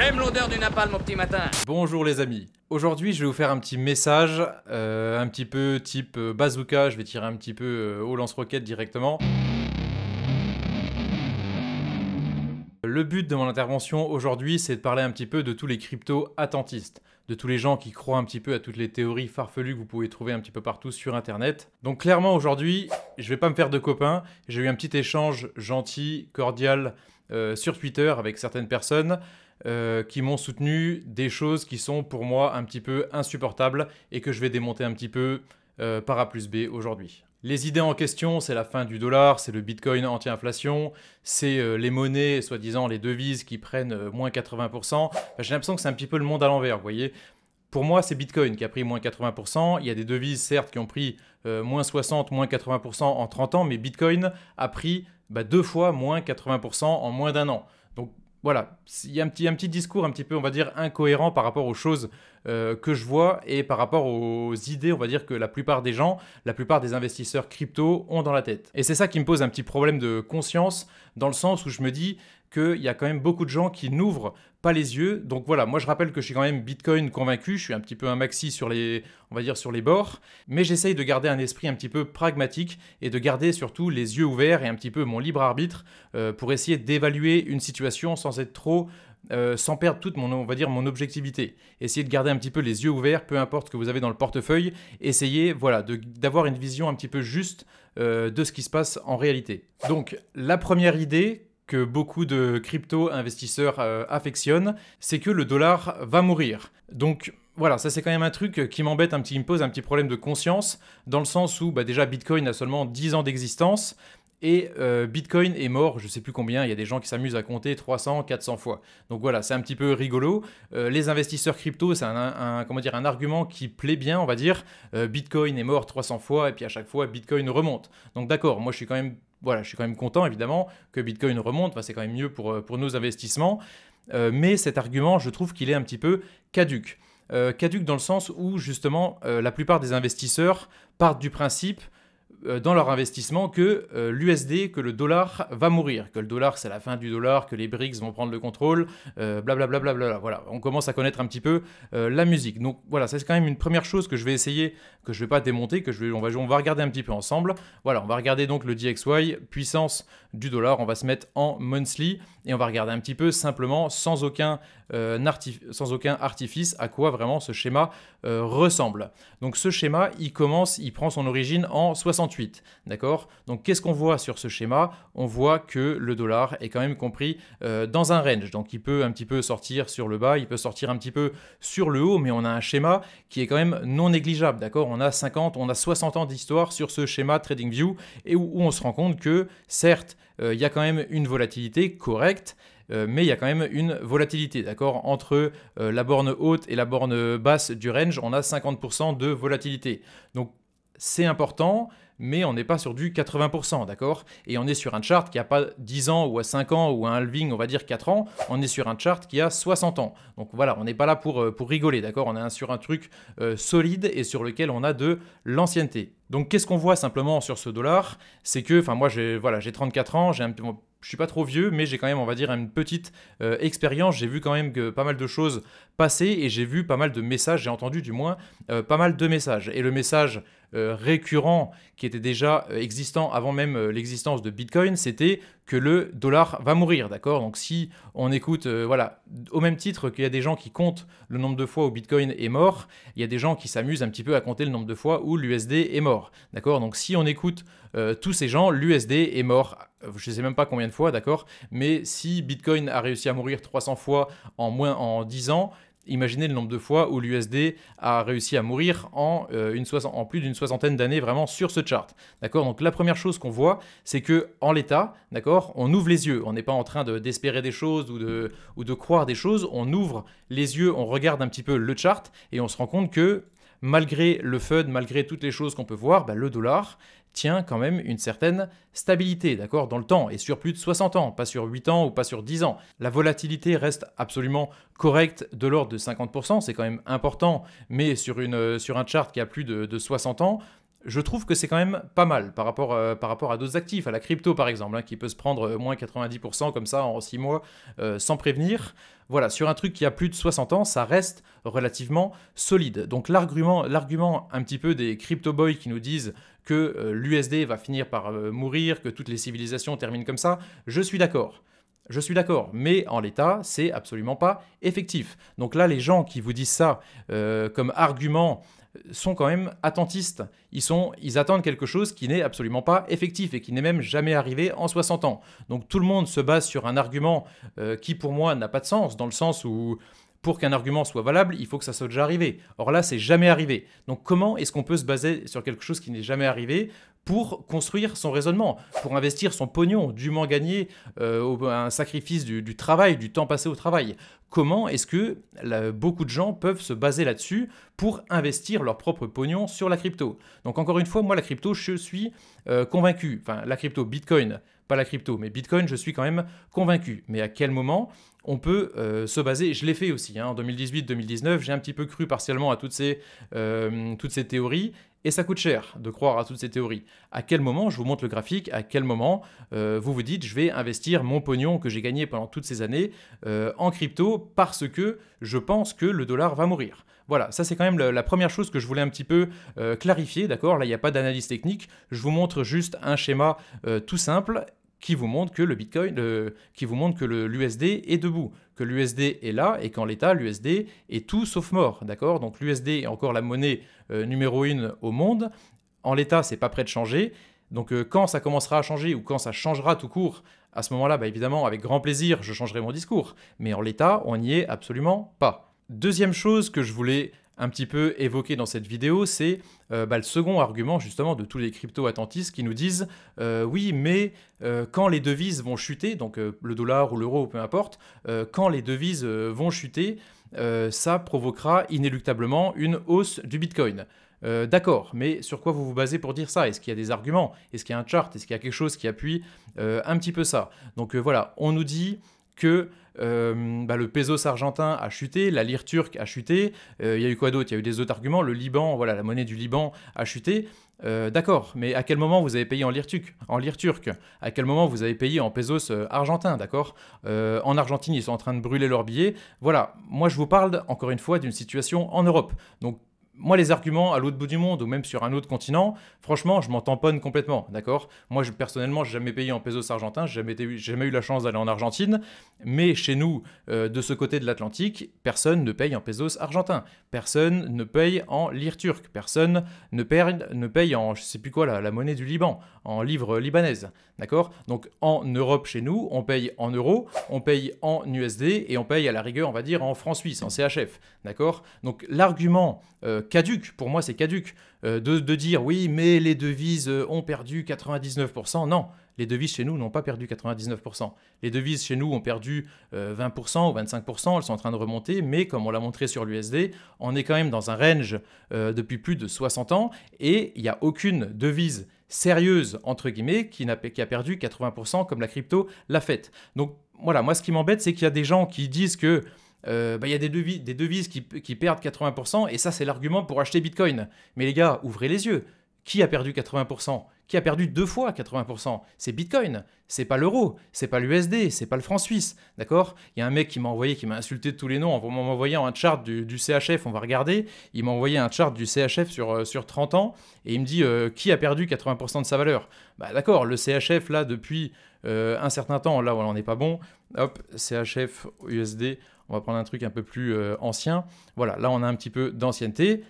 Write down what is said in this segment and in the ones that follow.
J'aime l'odeur du napalm au petit matin. Bonjour les amis. Aujourd'hui, je vais vous faire un petit message, un petit peu type bazooka. Je vais tirer un petit peu au lance-roquette directement. Le but de mon intervention aujourd'hui, c'est de parler un petit peu de tous les crypto-attentistes, de tous les gens qui croient un petit peu à toutes les théories farfelues que vous pouvez trouver un petit peu partout sur Internet. Donc clairement aujourd'hui, je vais pas me faire de copains. J'ai eu un petit échange gentil, cordial sur Twitter avec certaines personnes qui m'ont soutenu des choses qui sont pour moi un petit peu insupportables et que je vais démonter un petit peu par A plus B aujourd'hui. Les idées en question, c'est la fin du dollar, c'est le bitcoin anti-inflation, c'est les monnaies, soi-disant les devises qui prennent moins 80%. J'ai l'impression que c'est un petit peu le monde à l'envers, vous voyez. Pour moi, c'est Bitcoin qui a pris moins 80%. Il y a des devises, certes, qui ont pris moins 60, moins 80% en 30 ans, mais Bitcoin a pris 2 fois moins 80% en moins d'un an. Donc voilà, il y a un petit discours un petit peu, on va dire, incohérent par rapport aux choses que je vois et par rapport aux idées, on va dire, que la plupart des gens, la plupart des investisseurs crypto ont dans la tête. Et c'est ça qui me pose un petit problème de conscience, dans le sens où je me dis qu'il y a quand même beaucoup de gens qui n'ouvrent pas les yeux. Donc voilà, moi je rappelle que je suis quand même Bitcoin convaincu, je suis un petit peu un maxi sur les, on va dire, sur les bords, mais j'essaye de garder un esprit un petit peu pragmatique et de garder surtout les yeux ouverts et un petit peu mon libre arbitre pour essayer d'évaluer une situation sans être trop sans perdre toute mon, on va dire, mon objectivité. Essayez de garder un petit peu les yeux ouverts, peu importe ce que vous avez dans le portefeuille. Essayez voilà, d'avoir une vision un petit peu juste de ce qui se passe en réalité. Donc la première idée que beaucoup de crypto-investisseurs affectionnent, c'est que le dollar va mourir. Donc voilà, ça c'est quand même un truc qui m'embête un petit, qui me pose un petit problème de conscience, dans le sens où déjà Bitcoin a seulement 10 ans d'existence, et Bitcoin est mort, je ne sais plus combien, il y a des gens qui s'amusent à compter 300, 400 fois. Donc voilà, c'est un petit peu rigolo. Les investisseurs crypto, c'est comment dire, un argument qui plaît bien, on va dire. Bitcoin est mort 300 fois et puis à chaque fois, Bitcoin remonte. Donc d'accord, moi je suis quand même, voilà, je suis quand même content évidemment que Bitcoin remonte, enfin, c'est quand même mieux pour nos investissements. Mais cet argument, je trouve qu'il est un petit peu caduc. Caduc dans le sens où justement, la plupart des investisseurs partent du principe dans leur investissement que l'USD, que le dollar va mourir, que le dollar c'est la fin du dollar, que les BRICS vont prendre le contrôle, blablabla. Voilà, on commence à connaître un petit peu la musique. Donc voilà, c'est quand même une première chose que je vais essayer, que je ne vais pas démonter, on va regarder un petit peu ensemble. Voilà, on va regarder donc le DXY, puissance du dollar, on va se mettre en monthly et on va regarder un petit peu simplement sans aucun artifice à quoi vraiment ce schéma ressemble. Donc ce schéma, il prend son origine en 68, d'accord? Donc qu'est-ce qu'on voit sur ce schéma? On voit que le dollar est quand même compris dans un range, donc il peut un petit peu sortir sur le bas, il peut sortir un petit peu sur le haut, mais on a un schéma qui est quand même non négligeable, d'accord? On a 60 ans d'histoire sur ce schéma TradingView et où on se rend compte que certes, il y a quand même une volatilité correcte, mais il y a quand même une volatilité, d'accord? Entre la borne haute et la borne basse du range, on a 50% de volatilité. Donc c'est important, mais on n'est pas sur du 80%, d'accord? Et on est sur un chart qui n'a pas 10 ans ou à 5 ans ou un halving, on va dire 4 ans, on est sur un chart qui a 60 ans. Donc voilà, on n'est pas là pour rigoler, d'accord? On est sur un truc solide et sur lequel on a de l'ancienneté. Donc qu'est-ce qu'on voit simplement sur ce dollar? C'est que, enfin moi j'ai 34 ans, je suis pas trop vieux, mais j'ai quand même, on va dire, une petite expérience. J'ai vu quand même pas mal de choses passer et j'ai vu pas mal de messages, j'ai entendu du moins pas mal de messages. Et le message récurrent qui était déjà existant avant même l'existence de Bitcoin, c'était que le dollar va mourir, d'accord? Donc si on écoute, voilà, au même titre qu'il y a des gens qui comptent le nombre de fois où Bitcoin est mort, il y a des gens qui s'amusent un petit peu à compter le nombre de fois où l'USD est mort, d'accord? Donc si on écoute tous ces gens, l'USD est mort, je ne sais même pas combien de fois, d'accord? Mais si Bitcoin a réussi à mourir 300 fois en 10 ans, imaginez le nombre de fois où l'USD a réussi à mourir en plus d'une soixantaine d'années vraiment sur ce chart. D'accord? Donc la première chose qu'on voit, c'est que en l'état, d'accord, on ouvre les yeux. On n'est pas en train d'espérer des choses ou de croire des choses. On ouvre les yeux, on regarde un petit peu le chart et on se rend compte que malgré le FUD, malgré toutes les choses qu'on peut voir, le dollar tient quand même une certaine stabilité, d'accord, dans le temps, et sur plus de 60 ans, pas sur 8 ans ou pas sur 10 ans. La volatilité reste absolument correcte de l'ordre de 50%, c'est quand même important, mais sur un chart qui a plus de 60 ans, je trouve que c'est quand même pas mal par rapport à d'autres actifs, à la crypto par exemple, hein, qui peut se prendre moins 90% comme ça en 6 mois sans prévenir. Voilà, sur un truc qui a plus de 60 ans, ça reste relativement solide. Donc l'argument un petit peu des crypto boys qui nous disent que l'USD va finir par mourir, que toutes les civilisations terminent comme ça, je suis d'accord. Je suis d'accord, mais en l'état, c'est absolument pas effectif. Donc là, les gens qui vous disent ça comme argument sont quand même attentistes. Ils attendent quelque chose qui n'est absolument pas effectif et qui n'est même jamais arrivé en 60 ans. Donc tout le monde se base sur un argument qui pour moi n'a pas de sens, dans le sens où pour qu'un argument soit valable, il faut que ça soit déjà arrivé. Or là, c'est jamais arrivé. Donc comment est-ce qu'on peut se baser sur quelque chose qui n'est jamais arrivé pour construire son raisonnement, pour investir son pognon dûment gagné un sacrifice du travail, du temps passé au travail? Comment est-ce que beaucoup de gens peuvent se baser là-dessus pour investir leur propre pognon sur la crypto? Donc encore une fois, moi la crypto, je suis convaincu, enfin la crypto, Bitcoin, pas la crypto, mais Bitcoin, je suis quand même convaincu. Mais à quel moment on peut se baser? Je l'ai fait aussi, hein, en 2018-2019, j'ai un petit peu cru partiellement à toutes ces théories, et ça coûte cher de croire à toutes ces théories. À quel moment, je vous montre le graphique, à quel moment vous vous dites je vais investir mon pognon que j'ai gagné pendant toutes ces années en crypto parce que je pense que le dollar va mourir. Voilà, ça c'est quand même la première chose que je voulais un petit peu clarifier, d'accord? Là, il n'y a pas d'analyse technique, je vous montre juste un schéma tout simple qui vous montre que le Bitcoin, qui vous montre que l'USD est debout, que l'USD est là et qu'en l'état, l'USD est tout sauf mort, d'accord? Donc l'USD est encore la monnaie numéro 1 au monde. En l'état, c'est pas prêt de changer. Donc quand ça commencera à changer ou quand ça changera tout court, à ce moment-là, bah, évidemment, avec grand plaisir, je changerai mon discours. Mais en l'état, on n'y est absolument pas. Deuxième chose que je voulais un petit peu évoqué dans cette vidéo, c'est le second argument justement de tous les crypto-attentistes qui nous disent oui, mais quand les devises vont chuter, donc le dollar ou l'euro, peu importe, quand les devises vont chuter, ça provoquera inéluctablement une hausse du Bitcoin. D'accord, mais sur quoi vous vous basez pour dire ça? Est-ce qu'il y a des arguments? Est-ce qu'il y a un chart? Est-ce qu'il y a quelque chose qui appuie un petit peu ça? Donc voilà, on nous dit que le pesos argentin a chuté, la lire turque a chuté, il y a eu quoi d'autre? Il y a eu des autres arguments, le Liban, voilà, la monnaie du Liban a chuté. D'accord, mais à quel moment vous avez payé en lire turque? À quel moment vous avez payé en pesos argentin, d'accord? En Argentine, ils sont en train de brûler leurs billets. Voilà, moi je vous parle encore une fois d'une situation en Europe. Donc moi, les arguments à l'autre bout du monde ou même sur un autre continent, franchement, je m'en tamponne complètement, d'accord? Moi, personnellement, je n'ai jamais payé en pesos argentins, je n'ai jamais eu la chance d'aller en Argentine, mais chez nous, de ce côté de l'Atlantique, personne ne paye en pesos argentins, personne ne paye en lire turque, personne ne paye en, je sais plus quoi, la monnaie du Liban, en livre libanaise, d'accord? Donc en Europe, chez nous, on paye en euros, on paye en USD et on paye à la rigueur, on va dire, en francs suisses, en CHF, d'accord? Donc l'argument caduque, pour moi c'est caduque, de dire oui mais les devises ont perdu 99%, non, les devises chez nous n'ont pas perdu 99%, les devises chez nous ont perdu 20% ou 25%, elles sont en train de remonter, mais comme on l'a montré sur l'USD, on est quand même dans un range depuis plus de 60 ans, et il n'y a aucune devise sérieuse, entre guillemets, qui a perdu 80% comme la crypto l'a fait. Donc voilà, moi ce qui m'embête, c'est qu'il y a des gens qui disent que il y a des devises qui perdent 80%, et ça c'est l'argument pour acheter Bitcoin. Mais les gars, ouvrez les yeux. Qui a perdu 80%? Qui a perdu 2 fois 80%? C'est Bitcoin, c'est pas l'euro, c'est pas l'USD, c'est pas le franc suisse, d'accord? Il y a un mec qui m'a insulté de tous les noms en m'envoyant un chart du CHF, on va regarder. Il m'a envoyé un chart du CHF sur 30 ans, et il me dit qui a perdu 80% de sa valeur? Bah d'accord, le CHF là depuis un certain temps, là voilà, on n'est pas bon. Hop, CHF, USD, on va prendre un truc un peu plus ancien. Voilà, là on a un petit peu d'ancienneté.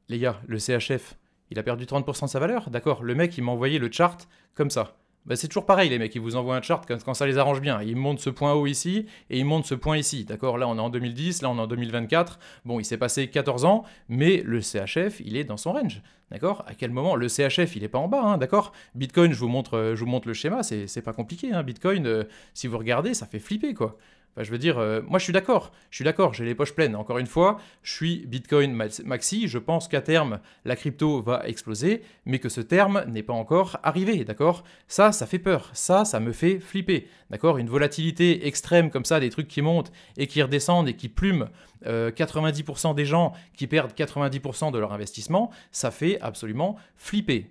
Les gars, le CHF, il a perdu 30% de sa valeur? D'accord, le mec il m'a envoyé le chart comme ça. Bah, c'est toujours pareil les mecs, ils vous envoient un chart quand ça les arrange bien. Ils montent ce point haut ici et ils montent ce point ici. D'accord, là on est en 2010, là on est en 2024. Bon, il s'est passé 14 ans, mais le CHF il est dans son range. D'accord? À quel moment? Le CHF il n'est pas en bas, hein, d'accord? Bitcoin, je vous montre le schéma, c'est pas compliqué. Hein. Bitcoin, si vous regardez, ça fait flipper quoi. Enfin, je veux dire, moi je suis d'accord, j'ai les poches pleines. Encore une fois, je suis Bitcoin maxi, je pense qu'à terme, la crypto va exploser, mais que ce terme n'est pas encore arrivé, d'accord? Ça fait peur, ça me fait flipper, d'accord? Une volatilité extrême comme ça, des trucs qui montent et qui redescendent et qui plument 90% des gens qui perdent 90% de leur investissement, ça fait absolument flipper.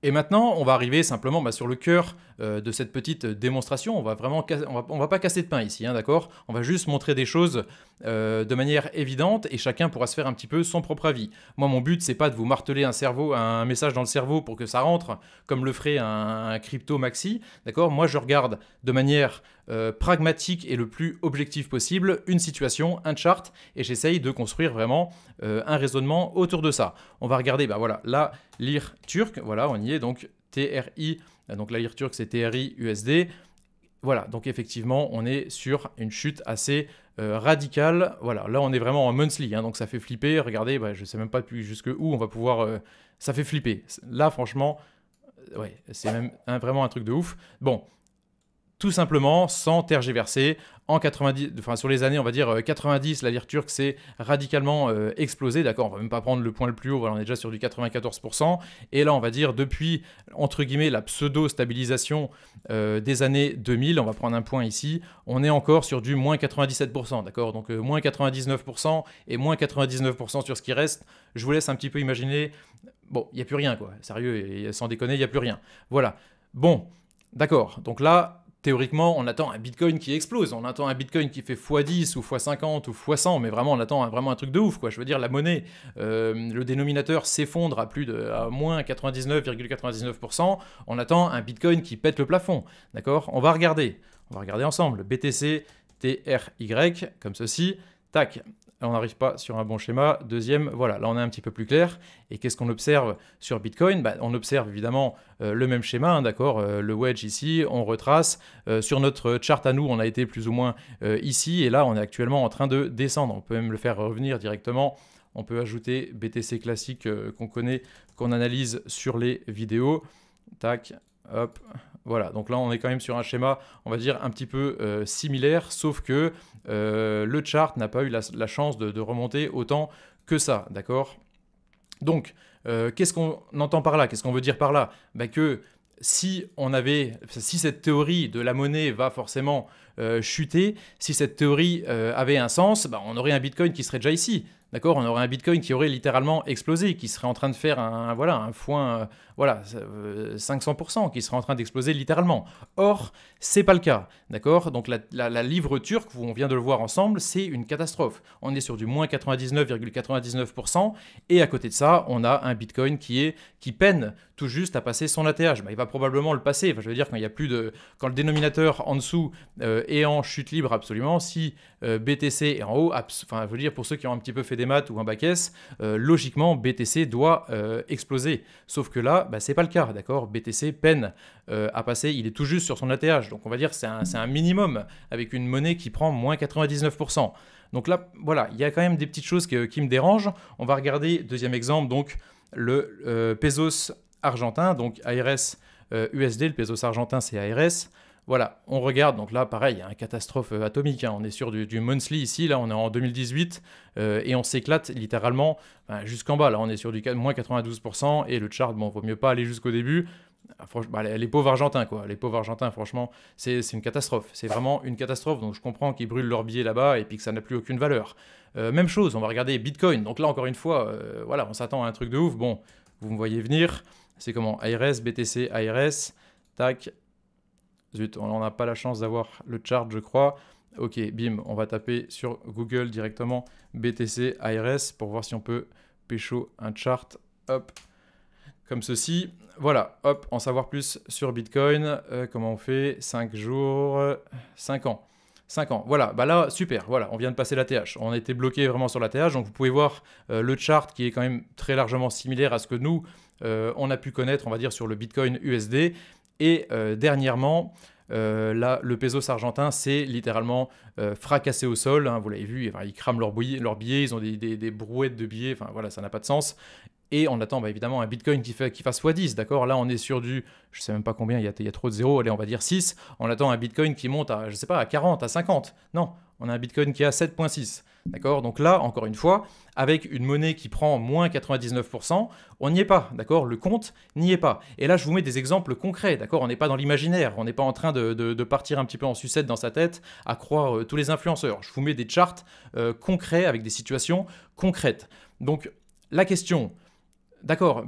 Et maintenant, on va arriver simplement sur le cœur de cette petite démonstration. On va pas casser de pain ici, hein, d'accord? On va juste montrer des choses de manière évidente et chacun pourra se faire un petit peu son propre avis. Moi, mon but, c'est pas de vous marteler un message dans le cerveau pour que ça rentre comme le ferait un crypto maxi, d'accord? Moi, je regarde de manière pragmatique et le plus objectif possible une situation, un chart, et j'essaye de construire vraiment un raisonnement autour de ça. On va regarder, voilà, la lire turque, voilà, on y est, donc TRI, donc la lire turque c'est TRI USD. Voilà, donc effectivement, on est sur une chute assez radicale. Voilà, là on est vraiment en monthly, hein, donc ça fait flipper. Regardez, je ne sais même pas depuis jusque où on va pouvoir... ça fait flipper. Là, franchement, ouais, c'est même vraiment un truc de ouf. Bon, tout simplement, sans tergiverser, sur les années, on va dire 90, la lire turque s'est radicalement explosé, d'accord, on va même pas prendre le point le plus haut, voilà, on est déjà sur du 94%, et là on va dire depuis, entre guillemets, la pseudo-stabilisation des années 2000, on va prendre un point ici, on est encore sur du moins 97%, d'accord, donc moins 99% et moins 99% sur ce qui reste, je vous laisse un petit peu imaginer, bon, il n'y a plus rien, quoi, sérieux, et sans déconner, il n'y a plus rien, voilà, bon, d'accord, donc là, théoriquement, on attend un Bitcoin qui explose, on attend un Bitcoin qui fait x10 ou x50 ou x100, mais vraiment, on attend vraiment un truc de ouf, quoi. Je veux dire, la monnaie, le dénominateur s'effondre à moins 99,99%, on attend un Bitcoin qui pète le plafond, d'accord? On va regarder ensemble, BTC, TRY, comme ceci, tac. On n'arrive pas sur un bon schéma. Deuxième, voilà, là on est un petit peu plus clair. Et qu'est-ce qu'on observe sur Bitcoin? On observe évidemment le même schéma, hein, d'accord, le wedge ici, on retrace. Sur notre chart à nous, on a été plus ou moins ici. Et là, on est actuellement en train de descendre. On peut même le faire revenir directement. On peut ajouter BTC classique qu'on connaît, qu'on analyse sur les vidéos. Tac, hop. Voilà, donc là on est quand même sur un schéma, on va dire, un petit peu similaire, sauf que le chart n'a pas eu la chance de remonter autant que ça, d'accord? Donc, qu'est-ce qu'on entend par là? Qu'est-ce qu'on veut dire par là? Que si cette théorie de la monnaie va forcément chuter, si cette théorie avait un sens, on aurait un Bitcoin qui serait déjà ici. D'accord, on aurait un Bitcoin qui aurait littéralement explosé, qui serait en train de faire un foin, 500%, qui serait en train d'exploser littéralement. Or, c'est pas le cas, d'accord? Donc la livre turque, on vient de le voir ensemble, c'est une catastrophe. On est sur du moins 99,99%, et à côté de ça, on a un Bitcoin qui peine tout juste à passer son ATH. Il va probablement le passer. Enfin, je veux dire, quand le dénominateur en dessous est en chute libre absolument, si BTC est en haut, je veux dire, pour ceux qui ont un petit peu fait des maths ou un bac S, logiquement, BTC doit exploser. Sauf que là, c'est pas le cas, d'accord? BTC peine à passer, il est tout juste sur son ATH. Donc on va dire que c'est un minimum avec une monnaie qui prend moins 99%. Donc là, voilà, il y a quand même des petites choses qui me dérangent. On va regarder, deuxième exemple, donc le pesos argentin, donc ARS USD, le pesos argentin c'est ARS. Voilà, on regarde, donc là pareil, il y a une catastrophe atomique, hein. On est sur du monthly ici, là on est en 2018, et on s'éclate littéralement jusqu'en bas, là on est sur du moins 92%, et le chart, vaut mieux pas aller jusqu'au début. Les pauvres Argentins, quoi. Les pauvres Argentins, franchement, c'est une catastrophe. C'est vraiment une catastrophe. Donc je comprends qu'ils brûlent leurs billets là-bas et puis que ça n'a plus aucune valeur. Même chose, on va regarder Bitcoin. Donc là, encore une fois, on s'attend à un truc de ouf. Bon, vous me voyez venir. C'est comment? ARS, BTC, ARS. Tac. Zut, on n'a pas la chance d'avoir le chart, je crois. Ok, bim, on va taper sur Google directement BTC, ARS pour voir si on peut pécho un chart. Hop. Comme ceci, voilà, hop, en savoir plus sur Bitcoin, comment on fait, 5 jours, 5 ans. 5 ans, voilà, là, super, voilà, on vient de passer l'ATH. On a été bloqué vraiment sur l'ATH, donc vous pouvez voir le chart qui est quand même très largement similaire à ce que nous, on a pu connaître, on va dire, sur le Bitcoin USD. Et dernièrement, là, le pesos argentin, c'est littéralement fracassé au sol, hein, vous l'avez vu, ils crament leurs billets, ils ont des brouettes de billets, ça n'a pas de sens. Et on attend évidemment un Bitcoin qui fasse x10, d'accord? Là, on est sur du, je sais même pas combien, il y a trop de zéros, allez, on va dire 6. On attend un Bitcoin qui monte à, je sais pas, à 40, à 50. Non, on a un Bitcoin qui est à 7,6. D'accord? Donc là, encore une fois, avec une monnaie qui prend moins 99%, on n'y est pas, d'accord? Le compte n'y est pas. Et là, je vous mets des exemples concrets, d'accord? On n'est pas dans l'imaginaire, on n'est pas en train de partir un petit peu en sucette dans sa tête à croire tous les influenceurs. Je vous mets des charts concrets avec des situations concrètes. Donc, la question... D'accord,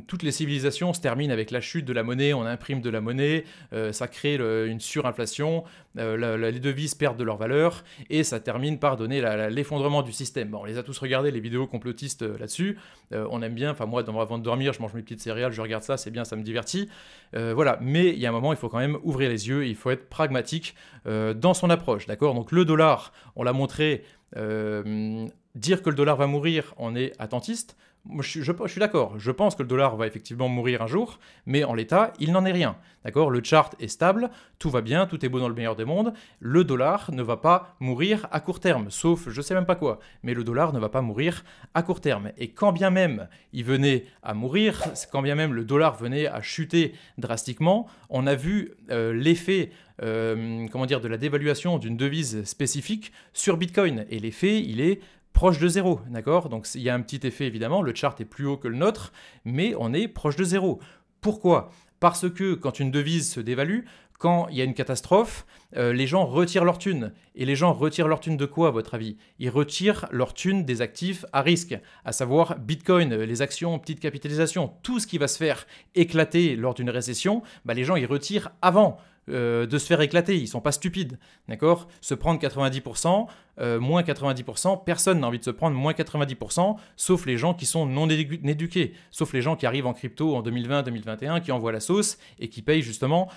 toutes les civilisations se terminent avec la chute de la monnaie, on imprime de la monnaie, ça crée une surinflation, les devises perdent de leur valeur, et ça termine par donner l'effondrement du système. Bon, on les a tous regardés, les vidéos complotistes là-dessus, on aime bien, enfin moi, avant de dormir, je mange mes petites céréales, je regarde ça, c'est bien, ça me divertit. Voilà, mais il y a un moment, il faut quand même ouvrir les yeux, il faut être pragmatique dans son approche, d'accord? Donc le dollar, on l'a montré, dire que le dollar va mourir, on est attentiste. Moi, je suis d'accord, je pense que le dollar va effectivement mourir un jour, mais en l'état, il n'en est rien. D'accord? Le chart est stable, tout va bien, tout est beau dans le meilleur des mondes. Le dollar ne va pas mourir à court terme, sauf je sais même pas quoi, mais le dollar ne va pas mourir à court terme. Et quand bien même il venait à mourir, quand bien même le dollar venait à chuter drastiquement, on a vu l'effet de la dévaluation d'une devise spécifique sur Bitcoin. Et l'effet, il est proche de zéro, d'accord? Donc il y a un petit effet évidemment, le chart est plus haut que le nôtre, mais on est proche de zéro. Pourquoi? Parce que quand une devise se dévalue, quand il y a une catastrophe, les gens retirent leur thune. Et les gens retirent leur thune de quoi, à votre avis? Ils retirent leur thune des actifs à risque, à savoir Bitcoin, les actions, petite capitalisation, tout ce qui va se faire éclater lors d'une récession, les gens ils retirent avant de se faire éclater, ils sont pas stupides, d'accord? Se prendre 90%, moins 90%, personne n'a envie de se prendre moins 90%, sauf les gens qui sont non éduqués, sauf les gens qui arrivent en crypto en 2020-2021, qui envoient la sauce et qui payent justement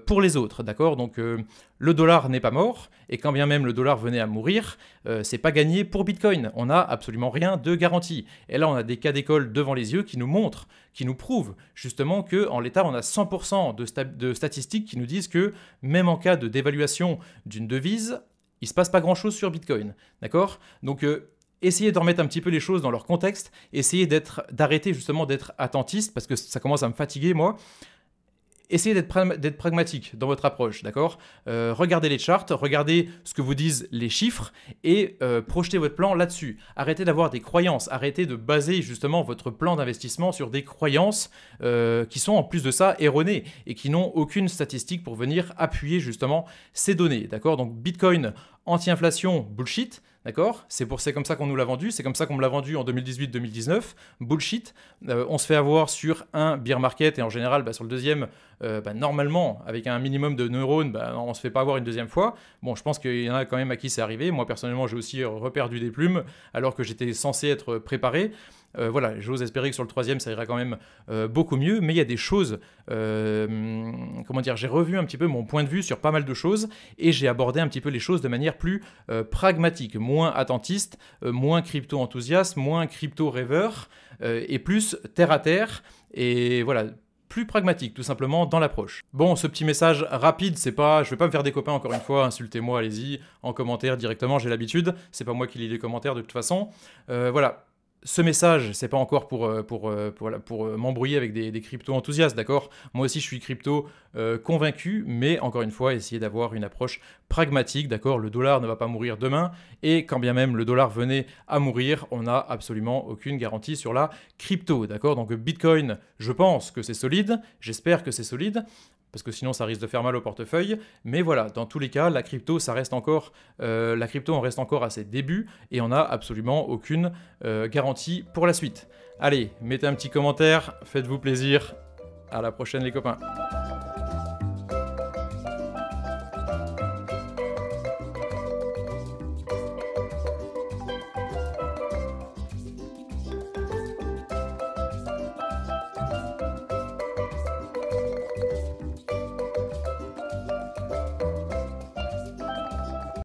pour les autres, d'accord? Donc le dollar n'est pas mort, et quand bien même le dollar venait à mourir, c'est pas gagné pour Bitcoin, on n'a absolument rien de garanti. Et là on a des cas d'école devant les yeux qui nous montrent, qui nous prouvent justement qu'en l'état on a 100% de statistiques qui nous disent que même en cas de dévaluation d'une devise, il ne se passe pas grand-chose sur Bitcoin, d'accord? Donc, essayez de remettre un petit peu les choses dans leur contexte, essayez d'arrêter justement d'être attentiste, parce que ça commence à me fatiguer, moi. Essayez d'être pragmatique dans votre approche, d'accord? Regardez les charts, regardez ce que vous disent les chiffres et projetez votre plan là-dessus. Arrêtez d'avoir des croyances, arrêtez de baser justement votre plan d'investissement sur des croyances qui sont en plus de ça erronées et qui n'ont aucune statistique pour venir appuyer justement ces données, d'accord? Donc Bitcoin, anti-inflation, bullshit. D'accord? C'est comme ça qu'on nous l'a vendu, c'est comme ça qu'on me l'a vendu en 2018-2019. Bullshit. On se fait avoir sur un bear market et en général, sur le deuxième, normalement, avec un minimum de neurones, on ne se fait pas avoir une deuxième fois. Bon, je pense qu'il y en a quand même à qui c'est arrivé. Moi, personnellement, j'ai aussi reperdu des plumes alors que j'étais censé être préparé. Voilà, j'ose espérer que sur le troisième, ça ira quand même beaucoup mieux. Mais il y a des choses, j'ai revu un petit peu mon point de vue sur pas mal de choses et j'ai abordé un petit peu les choses de manière plus pragmatique, moins attentiste, moins crypto-enthousiaste, moins crypto-rêveur et plus terre à terre. Et voilà, plus pragmatique tout simplement dans l'approche. Bon, ce petit message rapide, je vais pas me faire des copains encore une fois, insultez-moi, allez-y, en commentaire directement, j'ai l'habitude, c'est pas moi qui lis les commentaires de toute façon. Voilà. Ce message, c'est pas encore pour m'embrouiller avec des crypto-enthousiastes, d'accord? Moi aussi, je suis crypto convaincu, mais encore une fois, essayez d'avoir une approche pragmatique, d'accord? Le dollar ne va pas mourir demain, et quand bien même le dollar venait à mourir, on n'a absolument aucune garantie sur la crypto, d'accord? Donc Bitcoin, je pense que c'est solide, j'espère que c'est solide, parce que sinon ça risque de faire mal au portefeuille. Mais voilà, dans tous les cas, la crypto, on reste encore à ses débuts et on n'a absolument aucune garantie pour la suite. Allez, mettez un petit commentaire, faites-vous plaisir. À la prochaine les copains.